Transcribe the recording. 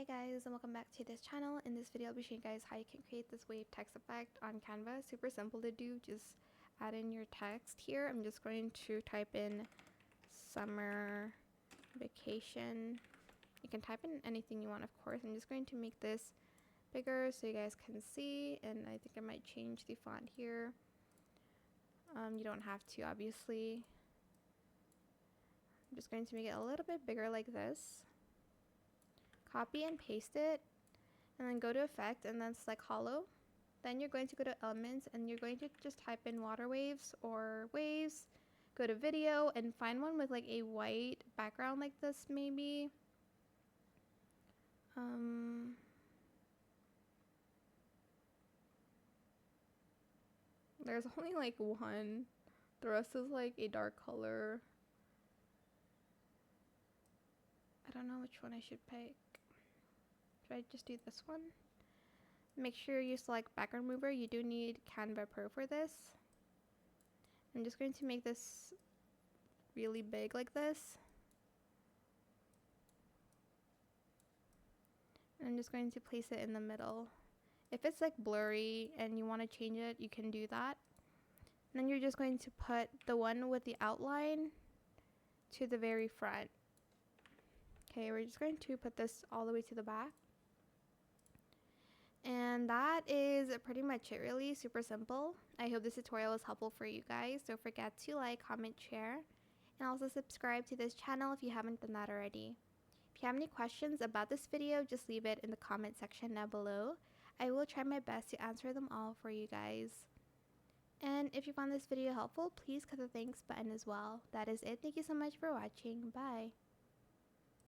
Hey guys, and welcome back to this channel. In this video I'll be showing you guys how you can create this wave text effect on Canva. Super simple to do. Just add in your text here. I'm just going to type in summer vacation. You can type in anything you want, of course. I'm just going to make this bigger so you guys can see, and I think I might change the font here. You don't have to, obviously. I'm just going to make it a little bit bigger like this. Copy and paste it, and then go to effect and then select hollow. Then you're going to go to elements and you're going to just type in water waves or waves. Go to video and find one with like a white background like this maybe. There's only like one. The rest is like a dark color. I don't know which one I should pick. Should I just do this one? Make sure you select background remover. You do need Canva Pro for this. I'm just going to make this really big like this. And I'm just going to place it in the middle. If it's like blurry and you want to change it, you can do that. And then you're just going to put the one with the outline to the very front. Okay, we're just going to put this all the way to the back. And that is pretty much it, really. Super simple. I hope this tutorial was helpful for you guys. Don't forget to like, comment, share, and also subscribe to this channel if you haven't done that already. If you have any questions about this video, just leave it in the comment section down below. I will try my best to answer them all for you guys. And if you found this video helpful, please click the thanks button as well. That is it. Thank you so much for watching. Bye.